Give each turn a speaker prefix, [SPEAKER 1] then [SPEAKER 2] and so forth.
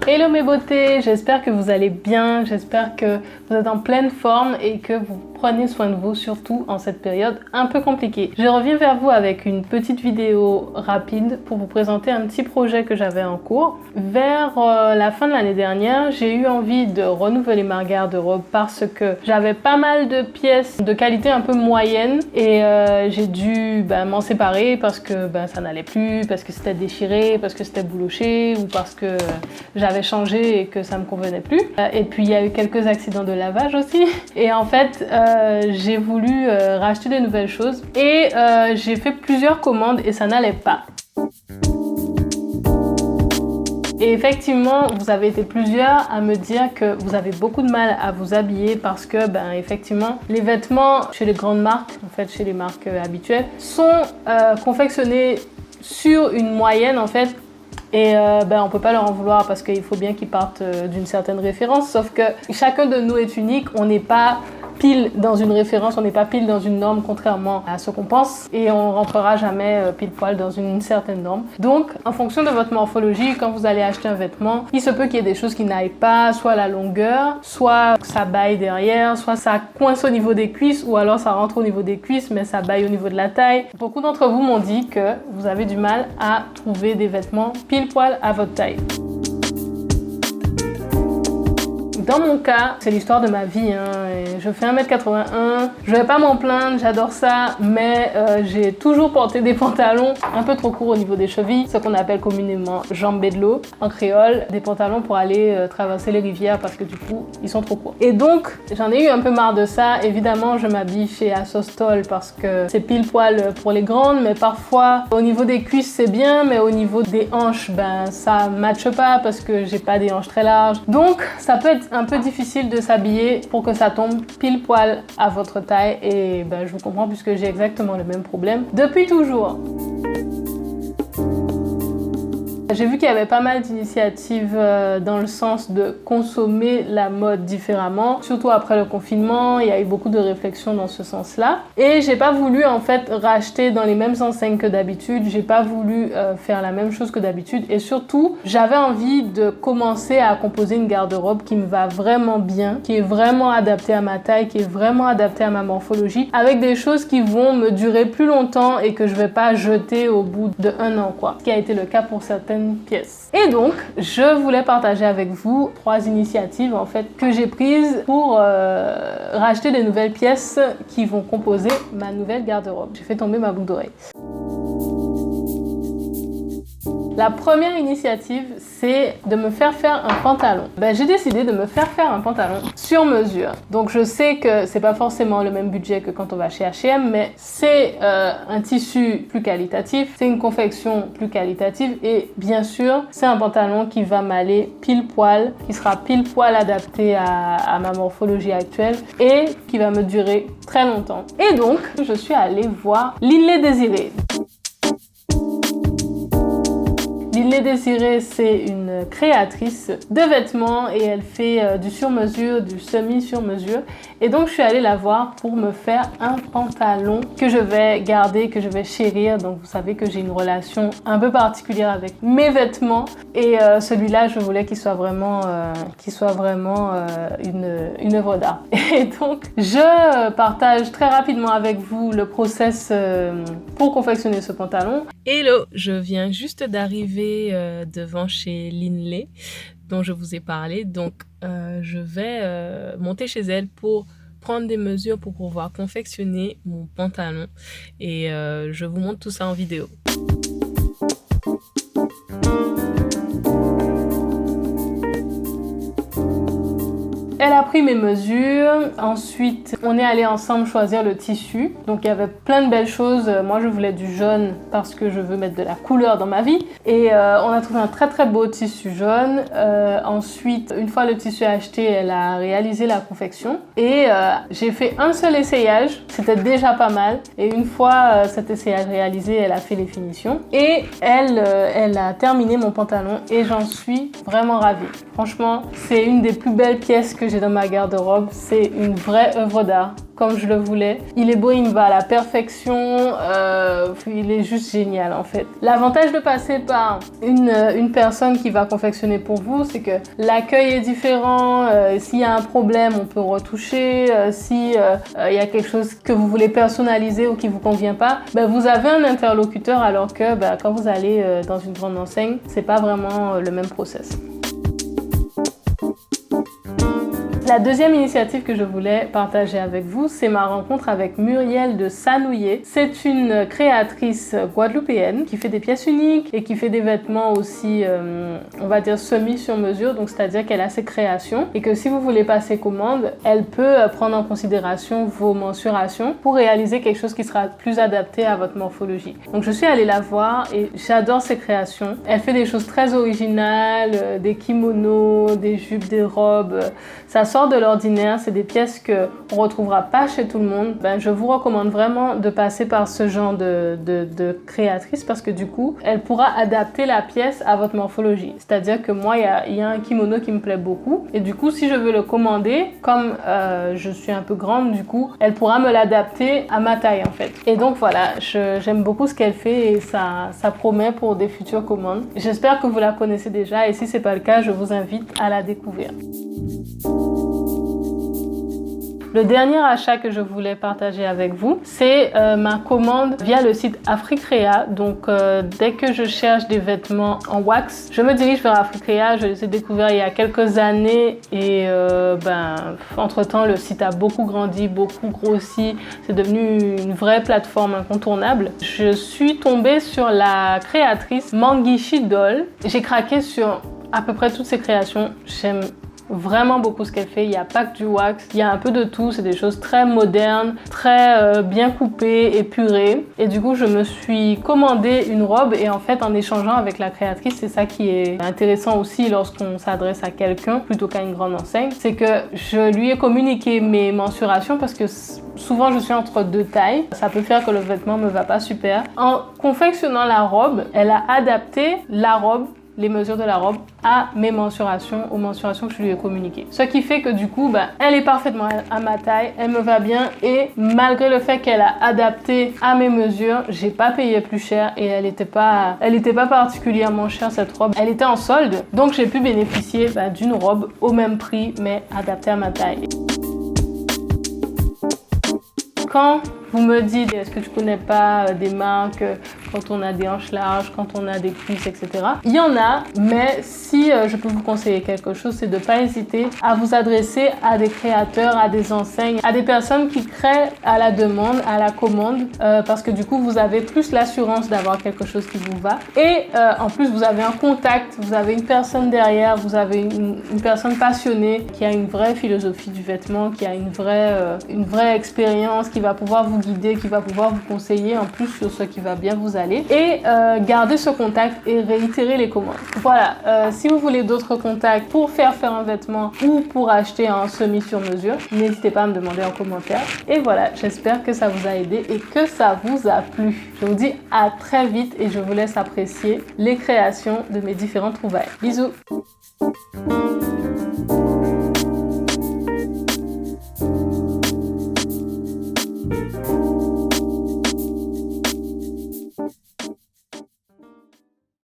[SPEAKER 1] Hello mes beautés, j'espère que vous allez bien, j'espère que vous êtes en pleine forme et que vous prenez soin de vous, surtout en cette période un peu compliquée. Je reviens vers vous avec une petite vidéo rapide pour vous présenter un petit projet que j'avais en cours. Vers la fin de l'année dernière, j'ai eu envie de renouveler ma garde-robe parce que j'avais pas mal de pièces de qualité un peu moyenne et j'ai dû m'en séparer parce que ça n'allait plus, parce que c'était déchiré, parce que c'était bouloché ou parce que j'avais changé et que ça me convenait plus. Et puis il y a eu quelques accidents de lavage aussi. Et en fait, j'ai voulu racheter de nouvelles choses et j'ai fait plusieurs commandes et ça n'allait pas. Et effectivement, vous avez été plusieurs à me dire que vous avez beaucoup de mal à vous habiller parce que, effectivement, les vêtements chez les grandes marques, en fait, chez les marques habituelles, sont confectionnés sur une moyenne, en fait. Et on peut pas leur en vouloir parce qu'il faut bien qu'ils partent d'une certaine référence. Sauf que chacun de nous est unique, on n'est pas pile dans une référence, on n'est pas pile dans une norme contrairement à ce qu'on pense et on rentrera jamais pile poil dans une certaine norme. Donc en fonction de votre morphologie, quand vous allez acheter un vêtement, il se peut qu'il y ait des choses qui n'aillent pas, soit la longueur, soit ça baille derrière, soit ça coince au niveau des cuisses ou alors ça rentre au niveau des cuisses mais ça baille au niveau de la taille. Beaucoup d'entre vous m'ont dit que vous avez du mal à trouver des vêtements pile poil à votre taille. Dans mon cas, c'est l'histoire de ma vie. Je fais 1m81, je vais pas m'en plaindre, j'adore ça, mais j'ai toujours porté des pantalons un peu trop courts au niveau des chevilles, ce qu'on appelle communément jambes de l'eau en créole, des pantalons pour aller traverser les rivières parce que du coup, ils sont trop courts. Et donc, j'en ai eu un peu marre de ça. Évidemment, je m'habille chez Asostol parce que c'est pile poil pour les grandes, mais parfois, au niveau des cuisses, c'est bien, mais au niveau des hanches, ça matche pas parce que j'ai pas des hanches très larges. Donc, ça peut être un peu difficile de s'habiller pour que ça tombe pile poil à votre taille et je vous comprends puisque j'ai exactement le même problème depuis toujours. J'ai vu qu'il y avait pas mal d'initiatives dans le sens de consommer la mode différemment. Surtout après le confinement, il y a eu beaucoup de réflexions dans ce sens-là. Et j'ai pas voulu en fait racheter dans les mêmes enseignes que d'habitude. J'ai pas voulu faire la même chose que d'habitude. Et surtout, j'avais envie de commencer à composer une garde-robe qui me va vraiment bien, qui est vraiment adaptée à ma taille, qui est vraiment adaptée à ma morphologie, avec des choses qui vont me durer plus longtemps et que je vais pas jeter au bout de 1 an, quoi. Ce qui a été le cas pour certaines pièces. Et donc, je voulais partager avec vous 3 initiatives en fait que j'ai prises pour racheter des nouvelles pièces qui vont composer ma nouvelle garde-robe. J'ai fait tomber ma boucle d'oreille. La première initiative, c'est de me faire faire un pantalon. J'ai décidé de me faire faire un pantalon sur mesure. Donc je sais que c'est pas forcément le même budget que quand on va chez H&M, mais c'est un tissu plus qualitatif, c'est une confection plus qualitative et bien sûr, c'est un pantalon qui va m'aller pile poil, qui sera pile poil adapté à ma morphologie actuelle et qui va me durer très longtemps. Et donc, je suis allée voir Linley Désiré. Linley Désiré, c'est une créatrice de vêtements et elle fait du sur-mesure, du semi-sur-mesure. Et donc, je suis allée la voir pour me faire un pantalon que je vais garder, que je vais chérir. Donc, vous savez que j'ai une relation un peu particulière avec mes vêtements. Et celui-là, je voulais qu'il soit vraiment, une œuvre d'art. Et donc, je partage très rapidement avec vous le process pour confectionner ce pantalon. Hello, je viens juste d'arriver devant chez Linley dont je vous ai parlé. Donc, je vais monter chez elle pour prendre des mesures pour pouvoir confectionner mon pantalon. Et je vous montre tout ça en vidéo. Elle a pris mes mesures, ensuite on est allé ensemble choisir le tissu. Donc il y avait plein de belles choses. Moi je voulais du jaune parce que je veux mettre de la couleur dans ma vie. Et on a trouvé un très très beau tissu jaune. Ensuite, une fois le tissu acheté, elle a réalisé la confection. Et j'ai fait un seul essayage, c'était déjà pas mal. Et une fois cet essayage réalisé, elle a fait les finitions. Et elle a terminé mon pantalon et j'en suis vraiment ravie. Franchement, c'est une des plus belles pièces que j'ai dans ma garde-robe. C'est une vraie œuvre d'art. comme je le voulais. Il est beau, il me va à la perfection, il est juste génial en fait. L'avantage de passer par une personne qui va confectionner pour vous, c'est que l'accueil est différent, s'il y a un problème, on peut retoucher, si il y a quelque chose que vous voulez personnaliser ou qui vous convient pas, ben, vous avez un interlocuteur, alors que ben, quand vous allez dans une grande enseigne, c'est pas vraiment le même process. La deuxième initiative que je voulais partager avec vous, c'est ma rencontre avec Muriel de Sanouillet. C'est une créatrice guadeloupéenne qui fait des pièces uniques et qui fait des vêtements aussi, on va dire, semi sur mesure. Donc, c'est-à-dire qu'elle a ses créations et que si vous voulez passer commande, elle peut prendre en considération vos mensurations pour réaliser quelque chose qui sera plus adapté à votre morphologie. Donc, je suis allée la voir et j'adore ses créations. Elle fait des choses très originales, des kimonos, des jupes, des robes. Ça sort de l'ordinaire, c'est des pièces que on retrouvera pas chez tout le monde. Ben, je vous recommande vraiment de passer par ce genre de créatrice parce que du coup, elle pourra adapter la pièce à votre morphologie. C'est-à-dire que moi, il y a un kimono qui me plaît beaucoup et du coup, si je veux le commander, comme je suis un peu grande, du coup, elle pourra me l'adapter à ma taille en fait. Et donc voilà, j'aime beaucoup ce qu'elle fait et ça promet pour des futures commandes. J'espère que vous la connaissez déjà et si c'est pas le cas, je vous invite à la découvrir. Le dernier achat que je voulais partager avec vous, c'est ma commande via le site Africrea. Donc, dès que je cherche des vêtements en wax, je me dirige vers Africrea. Je les ai découverts il y a quelques années et entre-temps, le site a beaucoup grandi, beaucoup grossi. C'est devenu une vraie plateforme incontournable. Je suis tombée sur la créatrice Mangishi Doll. J'ai craqué sur à peu près toutes ses créations. J'aime vraiment beaucoup ce qu'elle fait. Il n'y a pas que du wax, il y a un peu de tout. C'est des choses très modernes, très bien coupées, épurées. Et du coup, je me suis commandé une robe et en fait, en échangeant avec la créatrice, c'est ça qui est intéressant aussi lorsqu'on s'adresse à quelqu'un plutôt qu'à une grande enseigne, c'est que je lui ai communiqué mes mensurations parce que souvent, je suis entre deux tailles. Ça peut faire que le vêtement me va pas super. En confectionnant la robe, elle a adapté la robe, les mesures de la robe à mes mensurations, aux mensurations que je lui ai communiquées. Ce qui fait que du coup, elle est parfaitement à ma taille, elle me va bien et malgré le fait qu'elle a adapté à mes mesures, j'ai pas payé plus cher et elle était pas particulièrement chère cette robe. Elle était en solde, donc j'ai pu bénéficier d'une robe au même prix mais adaptée à ma taille. Quand vous me dites, est-ce que tu connais pas des marques quand on a des hanches larges, quand on a des cuisses, etc. Il y en a, mais si je peux vous conseiller quelque chose, c'est de ne pas hésiter à vous adresser à des créateurs, à des enseignes, à des personnes qui créent à la demande, à la commande, parce que du coup, vous avez plus l'assurance d'avoir quelque chose qui vous va. Et en plus, vous avez un contact, vous avez une personne derrière, vous avez une personne passionnée qui a une vraie philosophie du vêtement, qui a une vraie expérience, qui va pouvoir vous guider, qui va pouvoir vous conseiller en plus sur ce qui va bien vous aller et garder ce contact et réitérer les commandes. Voilà, si vous voulez d'autres contacts pour faire un vêtement ou pour acheter un semi sur mesure, n'hésitez pas à me demander en commentaire. Et voilà, j'espère que ça vous a aidé et que ça vous a plu. Je vous dis à très vite et je vous laisse apprécier les créations de mes différentes trouvailles. Bisous!